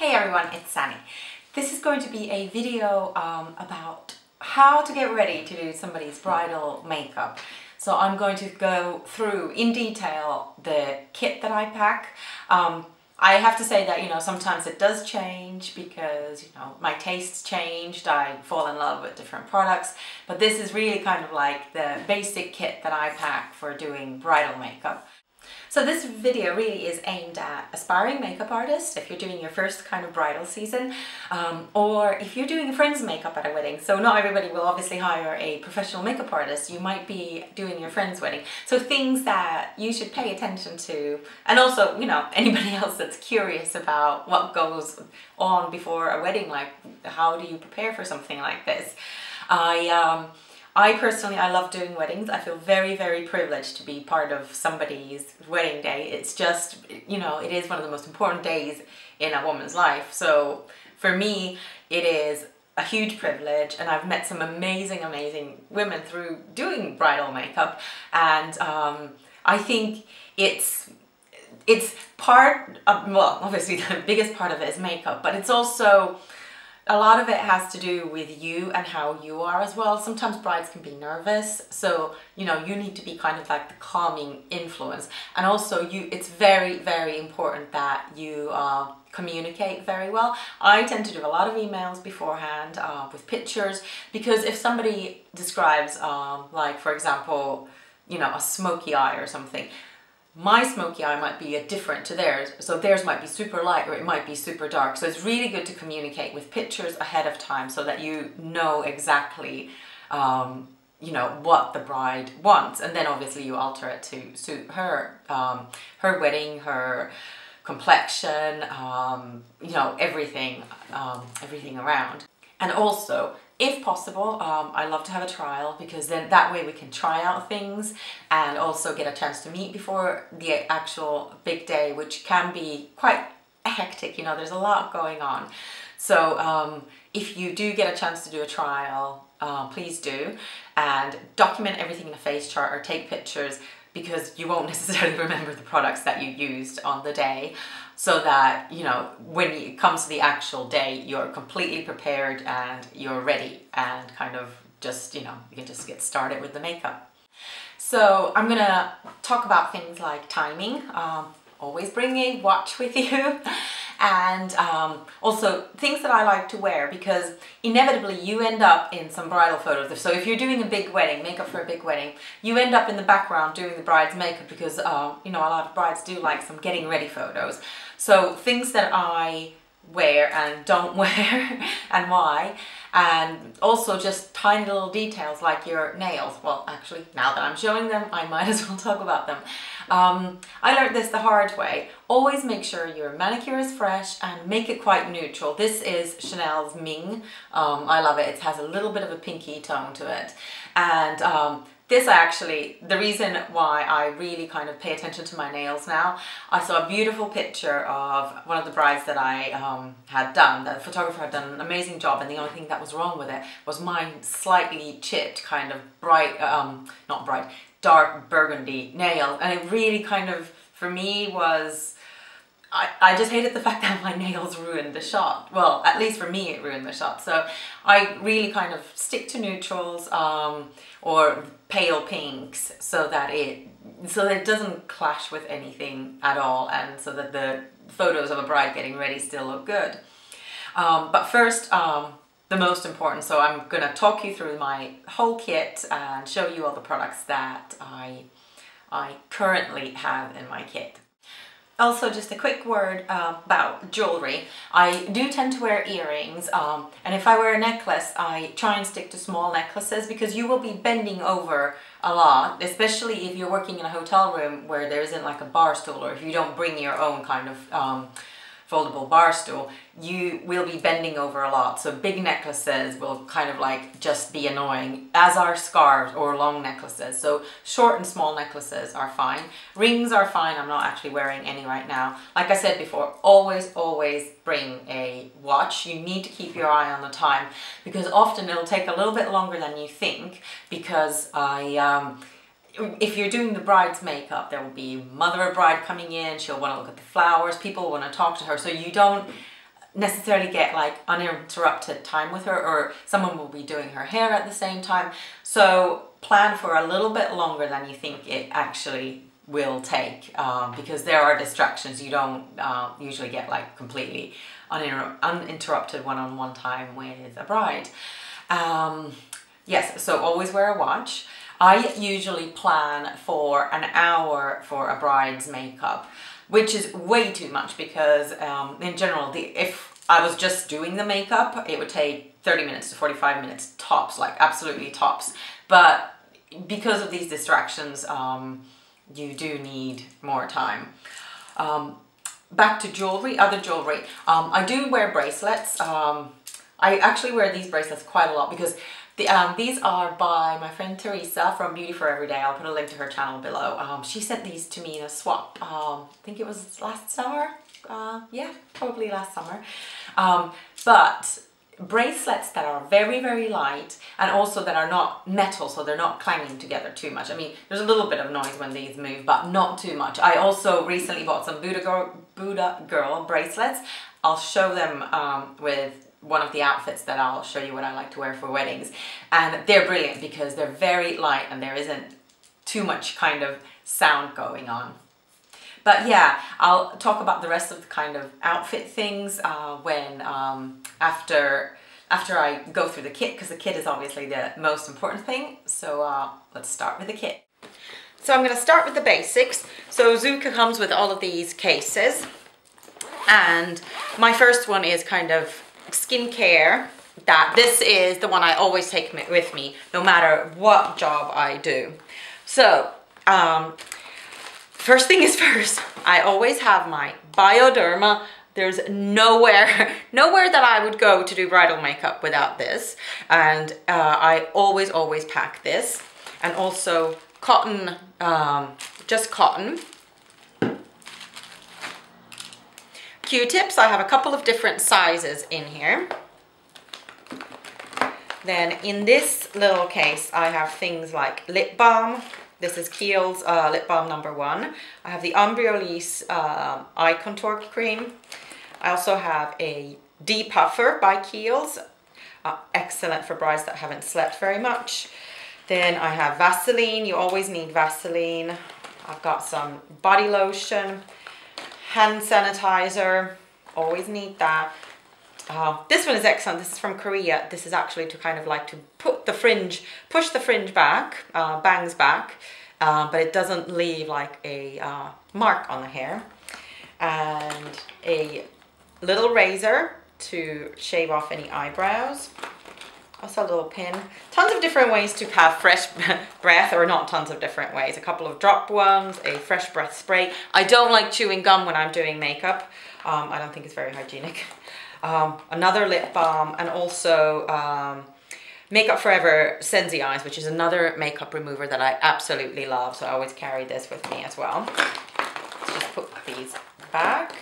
Hey everyone, it's Sani. This is going to be a video about how to get ready to do somebody's bridal makeup. So I'm going to go through in detail the kit that I pack. I have to say that, sometimes it does change because, my tastes changed. I fall in love with different products, but this is really kind of like the basic kit that I pack for doing bridal makeup. So this video really is aimed at aspiring makeup artists if you're doing your first kind of bridal season, or if you're doing a friend's makeup at a wedding. So not everybody will obviously hire a professional makeup artist. You might be doing your friend's wedding. So things that you should pay attention to, and also, anybody else that's curious about what goes on before a wedding, like how do you prepare for something like this? I personally, I love doing weddings. I feel very, very privileged to be part of somebody's wedding day. It's just, it is one of the most important days in a woman's life. So for me, it is a huge privilege, and I've met some amazing, amazing women through doing bridal makeup. And I think it's part of, well, obviously the biggest part of it is makeup, but it's also, a lot of it has to do with you and how you are as well. Sometimes brides can be nervous, so you need to be kind of like the calming influence. And also it's very, very important that you communicate very well. I tend to do a lot of emails beforehand with pictures, because if somebody describes like, for example, a smoky eye or something, my smoky eye might be different to theirs, so theirs might be super light or it might be super dark. So it's really good to communicate with pictures ahead of time so that you know exactly what the bride wants, and then obviously you alter it to suit her, her wedding, her complexion, everything, everything around. And also, if possible, I love to have a trial, because then that way we can try out things and also get a chance to meet before the actual big day, which can be quite hectic. There's a lot going on. So if you do get a chance to do a trial, please do, and document everything in a face chart or take pictures, because you won't necessarily remember the products that you used on the day, so that, when it comes to the actual day, you're completely prepared and you're ready and kind of just, you can just get started with the makeup. So I'm gonna talk about things like timing. Always bring a watch with you. And also things that I like to wear, because inevitably you end up in some bridal photos. So if you're doing a big wedding, makeup for a big wedding, you end up in the background doing the bride's makeup, because a lot of brides do like some getting ready photos. So things that I wear and don't wear and why, and also just tiny little details like your nails. Well, actually, now that I'm showing them, I might as well talk about them. I learned this the hard way. Always make sure your manicure is fresh and make it quite neutral. This is Chanel's Ming. I love it. It has a little bit of a pinky tone to it. And this the reason why I really kind of pay attention to my nails now, I saw a beautiful picture of one of the brides that I had done. The photographer had done an amazing job, and the only thing that was wrong with it was mine slightly chipped, kind of bright, not bright, dark burgundy nail. And it really kind of, for me, was, I just hated the fact that my nails ruined the shot. Well, at least for me it ruined the shot. So I really kind of stick to neutrals or pale pinks, so that it doesn't clash with anything at all, and so that the photos of a bride getting ready still look good. But first, the most important, so I'm gonna talk you through my whole kit and show you all the products that I currently have in my kit. Also, just a quick word about jewelry. I do tend to wear earrings, and if I wear a necklace, I try and stick to small necklaces, because you will be bending over a lot, especially if you're working in a hotel room where there isn't like a bar stool, or if you don't bring your own kind of foldable bar stool, you will be bending over a lot. So big necklaces will kind of like just be annoying, as are scarves or long necklaces. So short and small necklaces are fine. Rings are fine. I'm not actually wearing any right now. Like I said before, always bring a watch. You need to keep your eye on the time, because often it'll take a little bit longer than you think, because if you're doing the bride's makeup, there will be mother of bride coming in, she'll want to look at the flowers, people want to talk to her, so you don't necessarily get like uninterrupted time with her, or someone will be doing her hair at the same time. So plan for a little bit longer than you think it actually will take, because there are distractions. You don't usually get like completely uninterrupted one-on-one time with a bride. Yes, so always wear a watch. I usually plan for an hour for a bride's makeup, which is way too much because in general, if I was just doing the makeup, it would take 30 minutes to 45 minutes tops, like absolutely tops. But because of these distractions, you do need more time. Back to jewelry, other jewelry. I do wear bracelets. I actually wear these bracelets quite a lot because these are by my friend Teresa from Beauty for Everyday. I'll put a link to her channel below. She sent these to me in a swap. I think it was last summer. Yeah, probably last summer. But bracelets that are very, very light and also that are not metal, so they're not clanging together too much. I mean, there's a little bit of noise when these move, but not too much. I also recently bought some Buddha Girl bracelets. I'll show them with one of the outfits that I'll show you what I like to wear for weddings. And they're brilliant because they're very light and there isn't too much kind of sound going on. But yeah, I'll talk about the rest of the kind of outfit things when after I go through the kit, because the kit is obviously the most important thing. So let's start with the kit. So I'm going to start with the basics. So Zuka comes with all of these cases, and my first one is kind of skincare. That this is the one I always take with me no matter what job I do. So first thing is first, I always have my Bioderma. There's nowhere that I would go to do bridal makeup without this. And I always pack this. And also cotton, just cotton. Q-tips, I have a couple of different sizes in here. Then in this little case, I have things like lip balm. This is Kiehl's lip balm #1. I have the Embryolisse eye contour cream. I also have a depuffer by Kiehl's. Excellent for brides that haven't slept very much. Then I have Vaseline. You always need Vaseline. I've got some body lotion. Hand sanitizer, always need that. This one is excellent. This is from Korea. This is actually to kind of like to put the fringe, push the fringe back, bangs back, but it doesn't leave like a mark on the hair. And a little razor to shave off any eyebrows. Also a little pin. Tons of different ways to have fresh breath, or not tons of different ways. A couple of drop ones, a fresh breath spray. I don't like chewing gum when I'm doing makeup. I don't think it's very hygienic. Another lip balm, and also Makeup Forever Sensi Eyes, which is another makeup remover that I absolutely love. So I always carry this with me as well. Let's just put these back.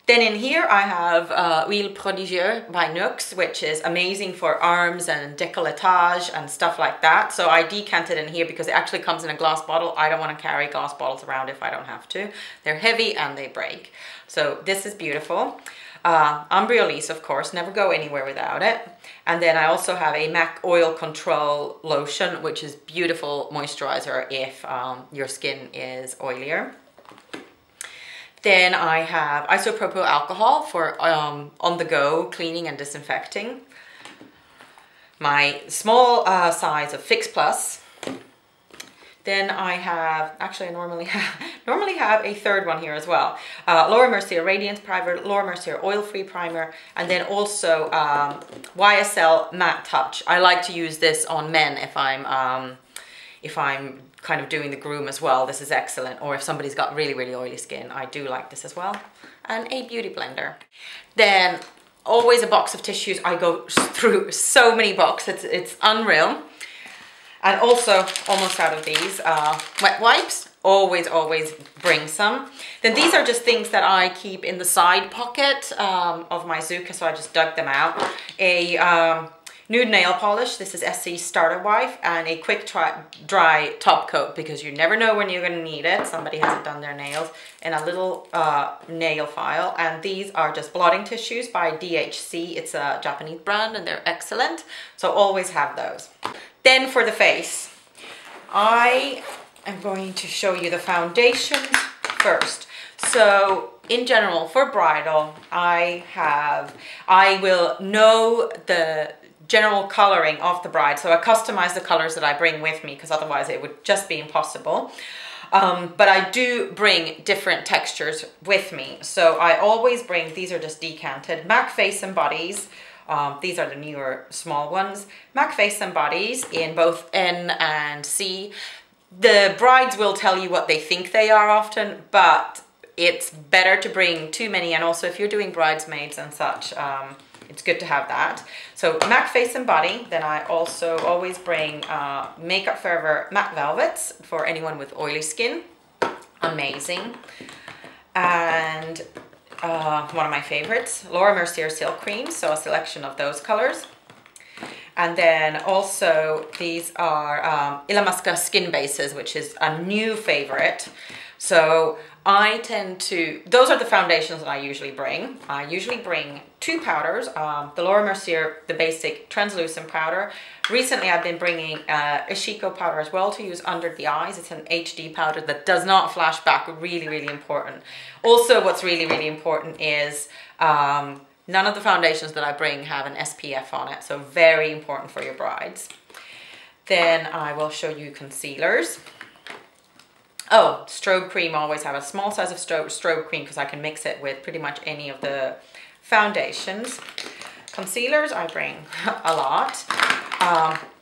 Then in here I have Huile Prodigieuse by Nuxe, which is amazing for arms and décolletage and stuff like that. So I decanted in here because it actually comes in a glass bottle. I don't want to carry glass bottles around if I don't have to. They're heavy and they break. So this is beautiful. Embryolisse, of course, never go anywhere without it. And then I also have a MAC Oil Control Lotion, which is beautiful moisturizer if your skin is oilier. Then I have isopropyl alcohol for on-the-go cleaning and disinfecting. My small size of Fix Plus. Then I have, actually I normally have a third one here as well. Laura Mercier Radiance Primer, Laura Mercier Oil-Free Primer, and then also YSL Matte Touch. I like to use this on men if I'm kind of doing the groom as well. This is excellent. Or if somebody's got really, really oily skin, I do like this as well. And a beauty blender. Then always a box of tissues. I go through so many boxes. It's unreal. And also almost out of these wet wipes. Always bring some. Then these are just things that I keep in the side pocket of my Zuka, so I just dug them out. A nude nail polish. This is SC Starter Wife, and a quick dry top coat, because you never know when you're going to need it. Somebody hasn't done their nails. And a little nail file. And these are just blotting tissues by DHC. It's a Japanese brand and they're excellent. So always have those. Then for the face, I am going to show you the foundations first. So in general, for bridal, I will know the general coloring of the bride. So I customize the colors that I bring with me, because otherwise it would just be impossible. But I do bring different textures with me. So I always bring, these are just decanted, MAC face and bodies. These are the newer small ones. MAC face and bodies in both N and C. The brides will tell you what they think they are often, but it's better to bring too many. And also if you're doing bridesmaids and such, it's good to have that. So MAC face and body. Then I also always bring Makeup Forever matte velvets for anyone with oily skin. Amazing. And one of my favorites, Laura Mercier Silk Cream. So a selection of those colors. And then also these are Ilamasca Skin Bases, which is a new favorite. So I tend to, those are the foundations that I usually bring. I usually bring two powders, the Laura Mercier, the basic translucent powder. Recently I've been bringing Ishiko powder as well to use under the eyes. It's an HD powder that does not flash back, really, really important. Also, what's really, really important is none of the foundations that I bring have an SPF on it, so very important for your brides. Then I will show you concealers. Oh, strobe cream, always have a small size of strobe cream because I can mix it with pretty much any of the foundations. Concealers I bring a lot.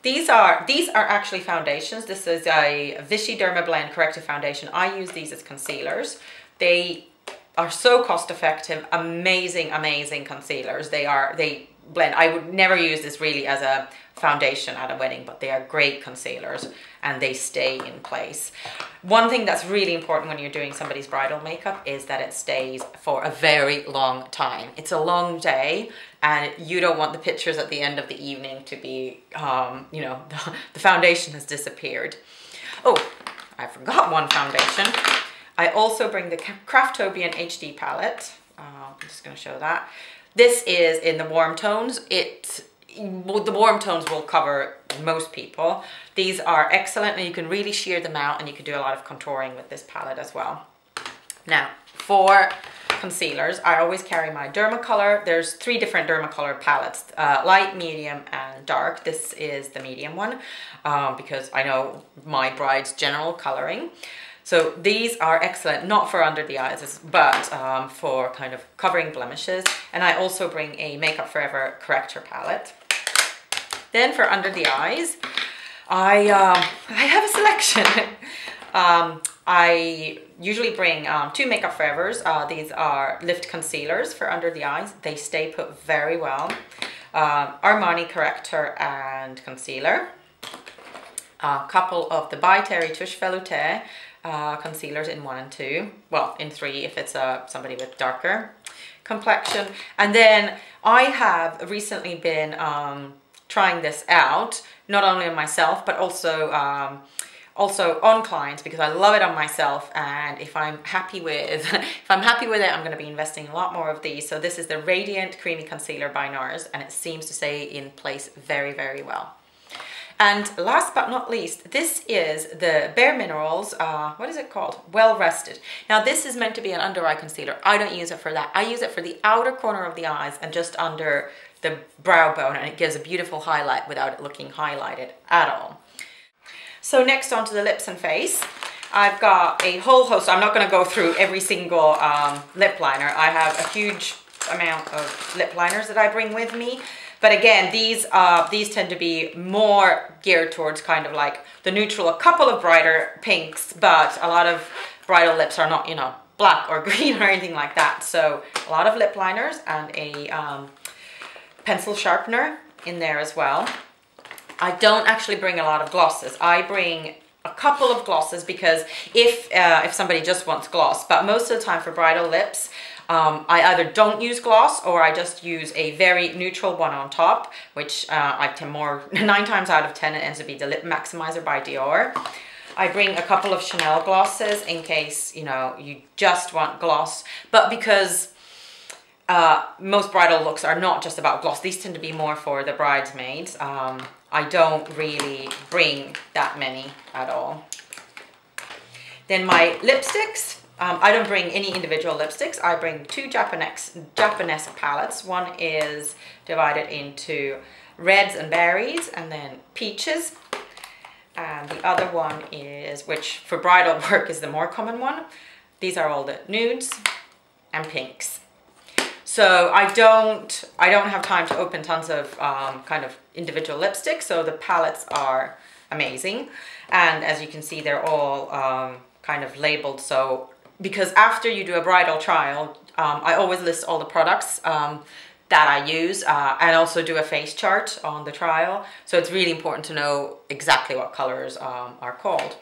These are actually foundations. This is a Vichy Derma Blend Corrective Foundation. I use these as concealers. They are so cost effective, amazing, amazing concealers. They blend. I would never use this really as a foundation at a wedding, but they are great concealers and they stay in place. One thing that's really important when you're doing somebody's bridal makeup is that it stays for a very long time. It's a long day and you don't want the pictures at the end of the evening to be, you know, the foundation has disappeared. Oh, I forgot one foundation. I also bring the Craftobian HD palette. I'm just going to show that. This is in the warm tones. The warm tones will cover most people. These are excellent and you can really sheer them out and you can do a lot of contouring with this palette as well. Now, for concealers, I always carry my Dermacolor. There's 3 different Dermacolor palettes, light, medium, and dark. This is the medium one because I know my bride's general coloring. So these are excellent, not for under the eyes, but for kind of covering blemishes. And I also bring a Makeup Forever corrector palette. Then for under the eyes, I have a selection. I usually bring 2 Makeup Forevers. These are lift concealers for under the eyes. They stay put very well. Armani corrector and concealer. A couple of the By Terry Touche Velouté concealers in 1 and 2. Well, in 3 if it's somebody with darker complexion. And then I have recently been trying this out, not only on myself, but also on clients because I love it on myself. And if I'm happy with, it, I'm going to be investing a lot more of these. So this is the Radiant Creamy Concealer by NARS, and it seems to stay in place very, very well. And last but not least, this is the Bare Minerals, what is it called? Well Rested. Now this is meant to be an under eye concealer. I don't use it for that. I use it for the outer corner of the eyes and just under the brow bone, and it gives a beautiful highlight without it looking highlighted at all. So next onto the lips and face. I've got a whole host. I'm not going to go through every single lip liner. I have a huge amount of lip liners that I bring with me. But again, these tend to be more geared towards kind of like the neutral, a couple of brighter pinks, but a lot of bridal lips are not, you know, black or green or anything like that. So a lot of lip liners and a pencil sharpener in there as well. I don't actually bring a lot of glosses. I bring a couple of glosses because if somebody just wants gloss, but most of the time for bridal lips, I either don't use gloss or I just use a very neutral one on top, which I tend more, 9 times out of 10 it ends up being the Lip Maximizer by Dior. I bring a couple of Chanel glosses in case, you know, you just want gloss, but because most bridal looks are not just about gloss, these tend to be more for the bridesmaids. I don't really bring that many at all. Then my lipsticks, I don't bring any individual lipsticks. I bring 2 Japanese palettes. One is divided into reds and berries, and then peaches. And the other one is, which for bridal work is the more common one. These are all the nudes and pinks. So I don't have time to open tons of kind of individual lipsticks. So the palettes are amazing. And as you can see, they're all kind of labeled. So because after you do a bridal trial, I always list all the products that I use and also do a face chart on the trial. So it's really important to know exactly what colors are called.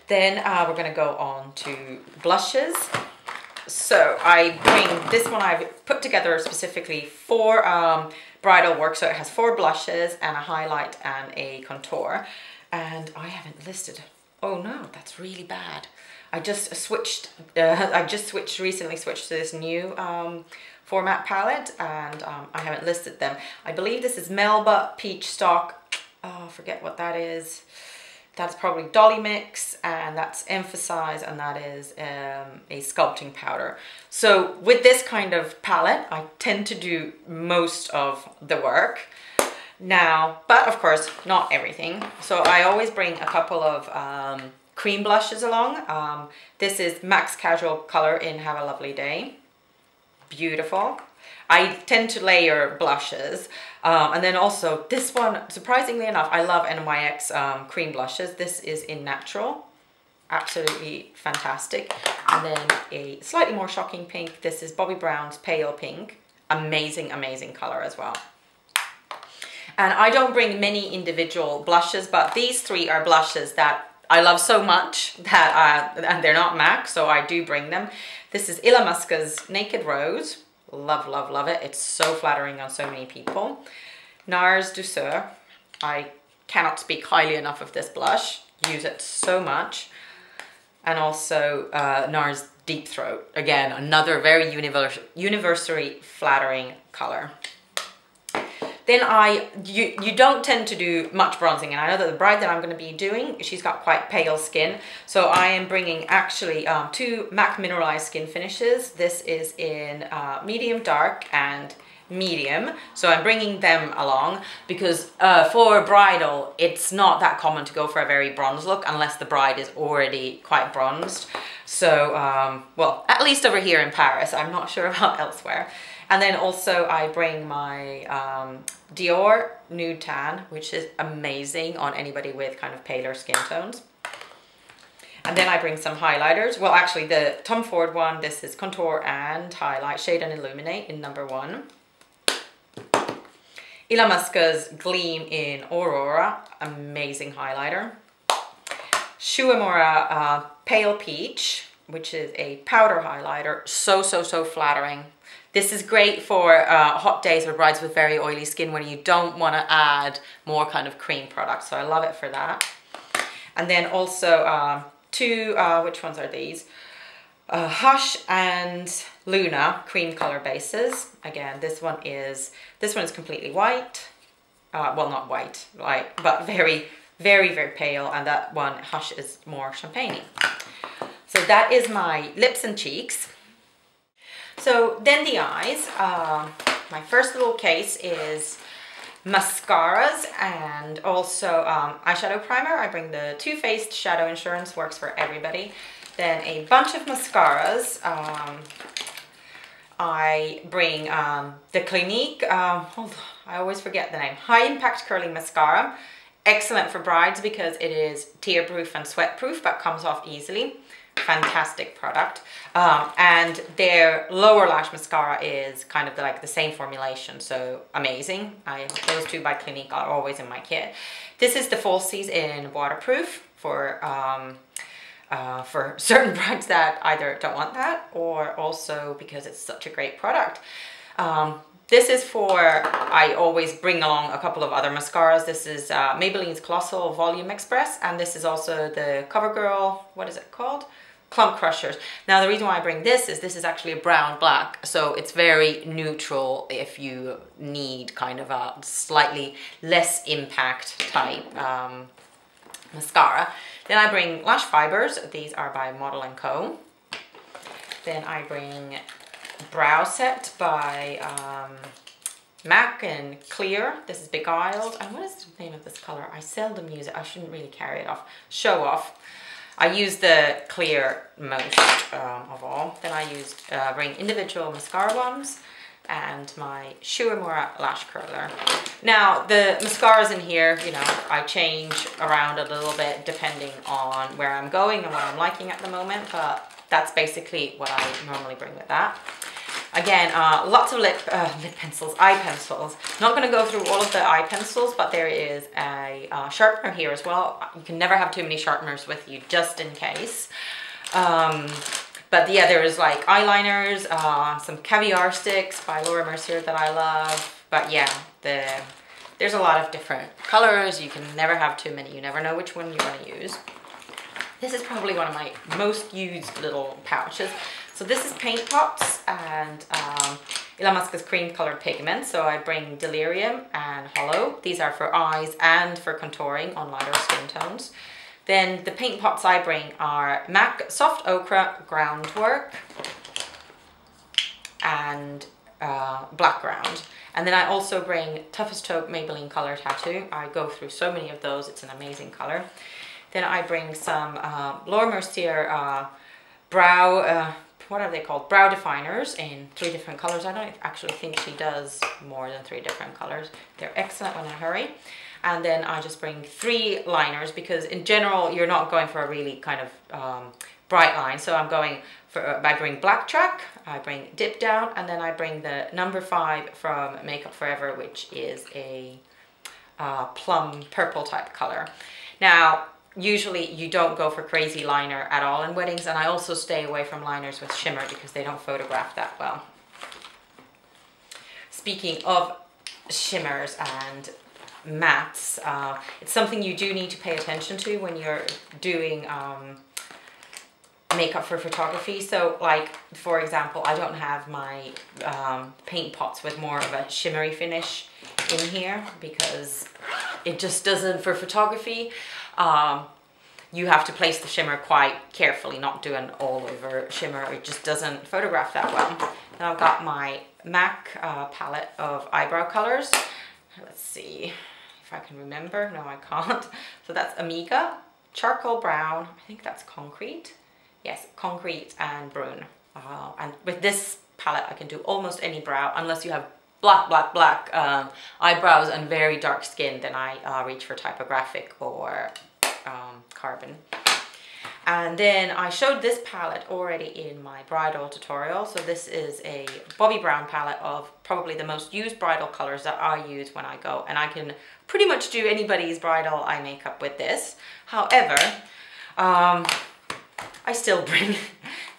Then we're going to go on to blushes. So I bring this one I've put together specifically for bridal work. So it has 4 blushes and a highlight and a contour. And I haven't listed. Oh no, that's really bad. I just recently switched to this new format palette, and I haven't listed them. I believe this is Melba Peach Stock. Oh, I forget what that is. That's probably Dolly Mix, and that's Emphasize, and that is a sculpting powder. So with this kind of palette, I tend to do most of the work. Now, but of course, not everything. So I always bring a couple of cream blushes along. This is Max Casual Color in Have a Lovely Day. Beautiful. I tend to layer blushes. And then also this one, surprisingly enough, I love NYX cream blushes. This is in Natural. Absolutely fantastic. And then a slightly more shocking pink. This is Bobbi Brown's Pale Pink. Amazing, amazing color as well. And I don't bring many individual blushes, but these 3 are blushes that I love so much that, and they're not MAC, so I do bring them. This is Illamasqua's Naked Rose. Love, love, love it. It's so flattering on so many people. NARS Douceur. I cannot speak highly enough of this blush. Use it so much. And also NARS Deep Throat. Again, another very universally flattering color. Then you don't tend to do much bronzing, and I know that the bride that I'm going to be doing, she's got quite pale skin, so I am bringing actually 2 MAC Mineralized Skin Finishes. This is in medium dark and medium, so I'm bringing them along because for bridal, it's not that common to go for a very bronze look unless the bride is already quite bronzed. So, well, at least over here in Paris, I'm not sure about elsewhere. And then also I bring my Dior Nude Tan, which is amazing on anybody with kind of paler skin tones. And then I bring some highlighters. Well, actually the Tom Ford one, this is Contour and Highlight, Shade and Illuminate in number 1. Illamasqua's Gleam in Aurora, amazing highlighter. Shuamura Pale Peach, which is a powder highlighter, so flattering. This is great for hot days or brides with very oily skin when you don't want to add more kind of cream products. So I love it for that. And then also 2, which ones are these? Hush and Luna cream color bases. Again, this one is completely white. Well, not white, like, but very pale. And that one, Hush, is more champagne-y. So that is my lips and cheeks. So then the eyes, my first little case is mascaras and also eyeshadow primer. I bring the Too Faced Shadow Insurance, works for everybody. Then a bunch of mascaras. I bring the Clinique, hold on, I always forget the name, High Impact Curling Mascara. Excellent for brides because it is tear proof and sweat proof but comes off easily. Fantastic product. And their lower lash mascara is kind of like the same formulation, so amazing. Those 2 by Clinique are always in my kit. This is the Falsies in waterproof for for certain brides that either don't want that, or also because it's such a great product. This is for, I always bring along a couple of other mascaras. This is Maybelline's Colossal Volume Express, and this is also the CoverGirl, what is it called? Plum Crushers. Now the reason why I bring this is actually a brown black, so it's very neutral if you need kind of a slightly less impact type mascara. Then I bring lash fibers. These are by Model & Co. Then I bring brow set by MAC and Clear. This is Beguiled. And what is the name of this color? I seldom use it. I shouldn't really carry it off. Show Off. I use the Clear most of all. Then I bring individual mascara bombs and my Shu Uemura lash curler. Now the mascaras in here, you know, I change around a little bit depending on where I'm going and what I'm liking at the moment, but that's basically what I normally bring with that. Again, lots of lip pencils, eye pencils. Not going to go through all of the eye pencils, but there is a sharpener here as well. You can never have too many sharpeners with you, just in case. But yeah, there is like eyeliners, some caviar sticks by Laura Mercier that I love. But yeah, there's a lot of different colors. You can never have too many. You never know which one you want to use. This is probably one of my most used little pouches. So this is paint pots and Illamasqua's cream colored pigment. So I bring Delirium and Hollow. These are for eyes and for contouring on lighter skin tones. Then the paint pots I bring are MAC Soft Ochre Groundwork and Black Ground. And then I also bring Toughest Taupe Maybelline Color Tattoo. I go through so many of those. It's an amazing color. Then I bring some Laura Mercier brow, what are they called? Brow definers in 3 different colors. I don't actually think she does more than 3 different colors. They're excellent when in a hurry. And then I just bring 3 liners because in general, you're not going for a really kind of bright line. So I'm going for, I bring Black Track, I bring Dip Down, and then I bring the number 5 from Makeup Forever, which is a plum purple type color. Now, usually you don't go for crazy liner at all in weddings, and I also stay away from liners with shimmer because they don't photograph that well. Speaking of shimmers and mattes, it's something you do need to pay attention to when you're doing makeup for photography. So like, for example, I don't have my paint pots with more of a shimmery finish in here because it just doesn't, for photography, you have to place the shimmer quite carefully, not do an all over shimmer. It just doesn't photograph that well. Now I've got my MAC palette of eyebrow colors. Let's see if I can remember. No, I can't. So that's Amiga, Charcoal Brown, I think that's Concrete. Yes, Concrete and Brune. And with this palette, I can do almost any brow, unless you have black eyebrows and very dark skin, then I reach for Typographic or Carbon. And then I showed this palette already in my bridal tutorial. So this is a Bobbi Brown palette of probably the most used bridal colors that I use when I go. And I can pretty much do anybody's bridal eye makeup with this. However, I still bring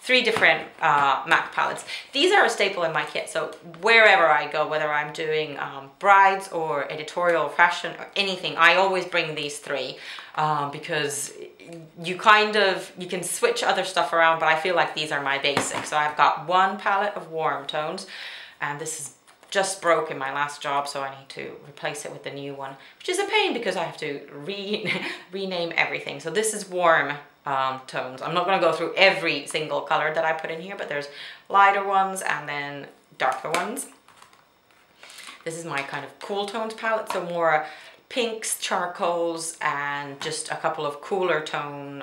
3 different MAC palettes. These are a staple in my kit, so wherever I go, whether I'm doing brides or editorial fashion or anything, I always bring these 3 because you can switch other stuff around, but I feel like these are my basics. So I've got 1 palette of warm tones, and this is just broke in my last job, so I need to replace it with the new one, which is a pain because I have to rename everything. So this is warm tones. I'm not going to go through every single color that I put in here, but there's lighter ones and then darker ones. This is my kind of cool tones palette, so more pinks, charcoals, and just a couple of cooler tone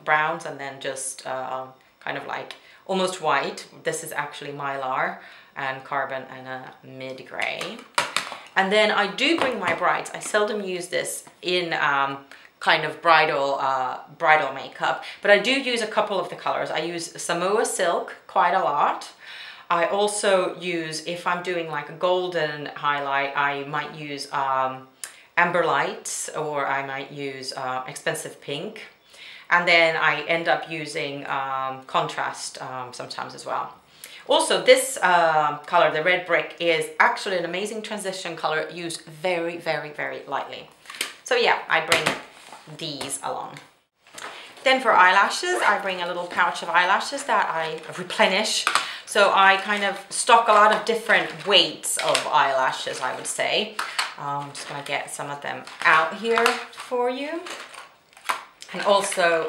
browns, and then just kind of like almost white. This is actually Mylar and Carbon and a mid-gray. And then I do bring my brides. I seldom use this in kind of bridal makeup, but I do use a couple of the colors. I use Samoa Silk quite a lot. I also use, if I'm doing like a golden highlight, I might use Amber Lights, or I might use Expensive Pink. And then I end up using contrast sometimes as well. Also, this color, the red brick, is actually an amazing transition color, used very, very, very lightly. So yeah, I bring these along. Then for eyelashes, I bring a little pouch of eyelashes that I replenish. So I kind of stock a lot of different weights of eyelashes, I would say. I'm just gonna get some of them out here for you. And also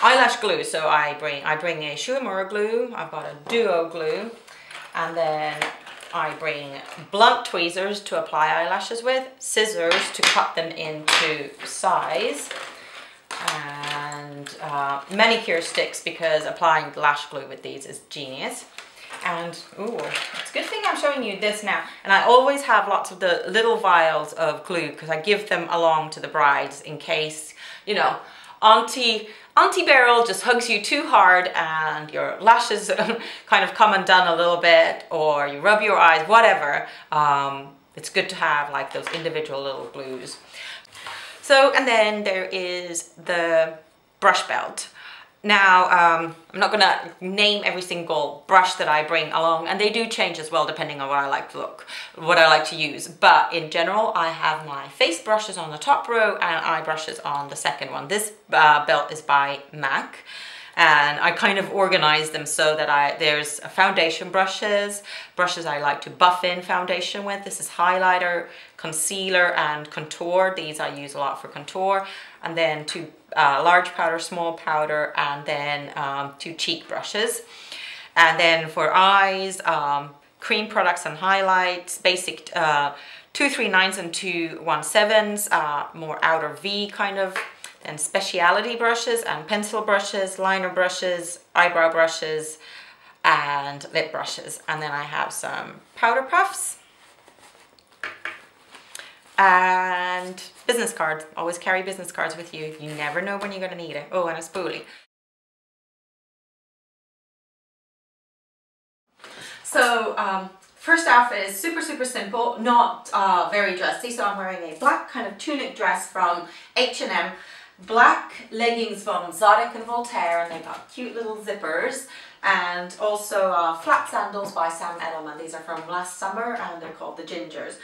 eyelash glue. So I bring a Shuimura glue. I've got a duo glue, and then I bring blunt tweezers to apply eyelashes with, scissors to cut them into size, and manicure sticks because applying lash glue with these is genius. And ooh, it's a good thing I'm showing you this now. And I always have lots of the little vials of glue because I give them along to the brides in case, you know, Auntie Beryl just hugs you too hard and your lashes kind of come undone a little bit, or you rub your eyes, whatever. It's good to have like those individual little glues. So, and then there is the brush belt. Now, I'm not gonna name every single brush that I bring along, and they do change as well depending on what I like to use. But in general, I have my face brushes on the top row and eye brushes on the second one. This belt is by MAC, and I kind of organize them so that there's foundation brushes I like to buff in foundation with. This is highlighter, concealer, and contour. These I use a lot for contour. And then two large powder, small powder, and then 2 cheek brushes. And then for eyes, cream products and highlights, basic 239s and 217s, more outer V kind of, and speciality brushes and pencil brushes, liner brushes, eyebrow brushes, and lip brushes. And then I have some powder puffs. And business cards. Always carry business cards with you. You never know when you're going to need it. Oh, and a spoolie. So, first outfit is super, super simple, not very dressy. So I'm wearing a black kind of tunic dress from H&M, black leggings from Zadok and Voltaire, and they've got cute little zippers, and also flat sandals by Sam Edelman. These are from last summer, and they're called the Gingers.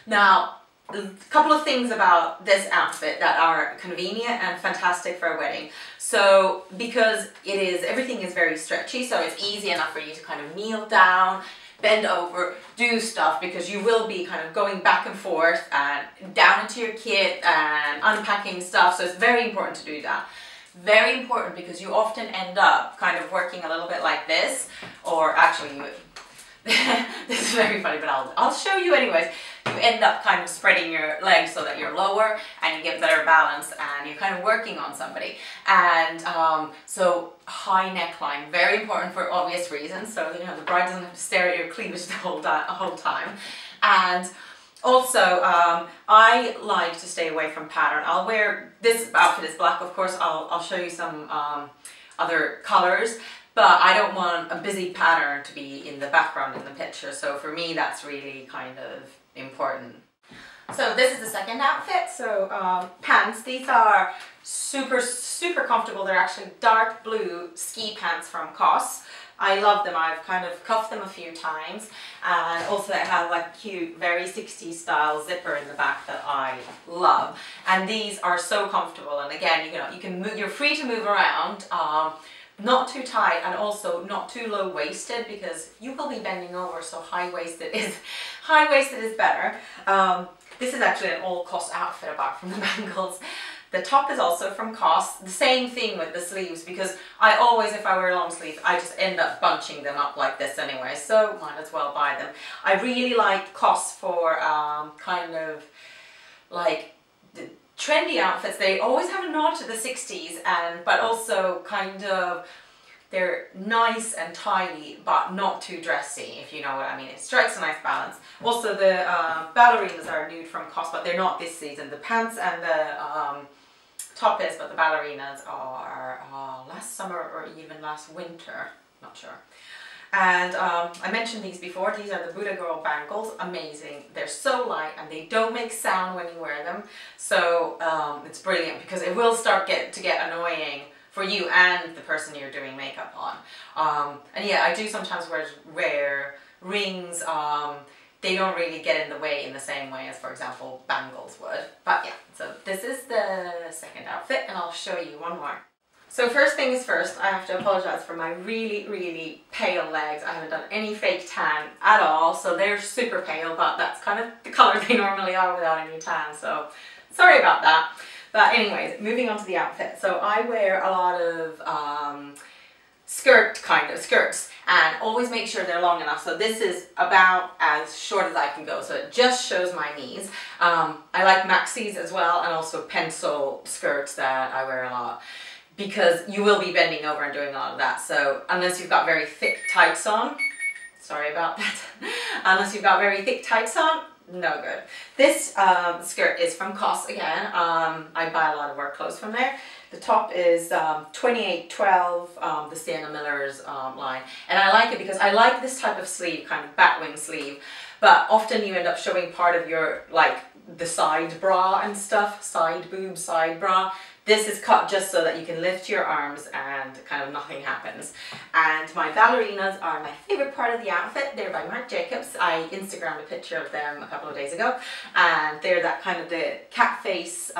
Now, a couple of things about this outfit that are convenient and fantastic for a wedding. So because everything is very stretchy, so it's easy enough for you to kind of kneel down, bend over, do stuff, because you will be kind of going back and forth and down into your kit and unpacking stuff. So it's very important to do that. Very important because you often end up kind of working a little bit like this, or actually you this is very funny, but I'll show you anyways. You end up kind of spreading your legs so that you're lower and you get better balance, and you're kind of working on somebody. And so high neckline, very important for obvious reasons. So, you know, the bride doesn't have to stare at your cleavage the whole time. And also, I like to stay away from pattern. I'll wear, this outfit is black, of course. I'll show you some other colors. But I don't want a busy pattern to be in the background in the picture. So for me, that's really kind of important. So this is the second outfit. So pants, these are super, super comfortable. They're actually dark blue ski pants from COS. I love them. I've kind of cuffed them a few times. And also they have like cute, very 60s style zipper in the back that I love. And these are so comfortable. And again, you know, you can move, you're free to move around. Not too tight, and also not too low-waisted, because you will be bending over, so high-waisted is better. This is actually an all COS outfit apart from the bangles. The top is also from COS. The same thing with the sleeves, because I always, if I wear long sleeves, I just end up bunching them up like this anyway, so might as well buy them. I really like COS for kind of like the trendy outfits. They always have a nod to the 60s, but also kind of, they're nice and tidy but not too dressy, if you know what I mean. It strikes a nice balance. Also the ballerinas are nude from COS, but they're not this season. The pants and the top is, but the ballerinas are last summer or even last winter, not sure. And I mentioned these before. These are the Buddha Girl bangles. Amazing. They're so light and they don't make sound when you wear them. So it's brilliant because it will start to get annoying for you and the person you're doing makeup on. And yeah, I do sometimes wear rings. They don't really get in the way in the same way as, for example, bangles would. But yeah, so this is the second outfit and I'll show you one more. So first things first, I have to apologize for my really, really pale legs. I haven't done any fake tan at all, so they're super pale, but that's kind of the color they normally are without any tan, so sorry about that. But anyways, moving on to the outfit. So I wear a lot of skirts, and always make sure they're long enough. So this is about as short as I can go, so it just shows my knees. I like maxis as well, and also pencil skirts that I wear a lot, because you will be bending over and doing a lot of that. So unless you've got very thick tights on, sorry about that, unless you've got very thick tights on, no good. This skirt is from COS again. I buy a lot of work clothes from there. The top is 2812, the Sienna Miller's line. And I like it because I like this type of sleeve, kind of batwing sleeve, but often you end up showing part of your, like, the side bra and stuff, side boob, side bra. This is cut just so that you can lift your arms and kind of nothing happens. And my ballerinas are my favorite part of the outfit. They're by Marc Jacobs. I Instagrammed a picture of them a couple of days ago, and they're that kind of the cat face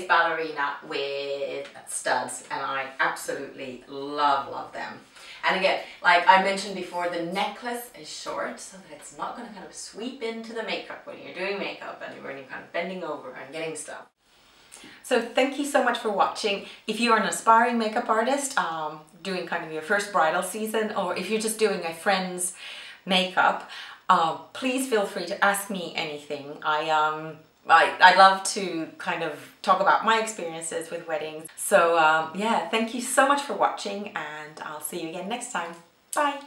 ballerina with studs, and I absolutely love them. And again, like I mentioned before, the necklace is short so that it's not going to kind of sweep into the makeup when you're doing makeup and when you're kind of bending over and getting stuff. So thank you so much for watching. If you're an aspiring makeup artist doing kind of your first bridal season, or if you're just doing a friend's makeup, please feel free to ask me anything. I'd love to kind of talk about my experiences with weddings. So yeah, thank you so much for watching, and I'll see you again next time. Bye!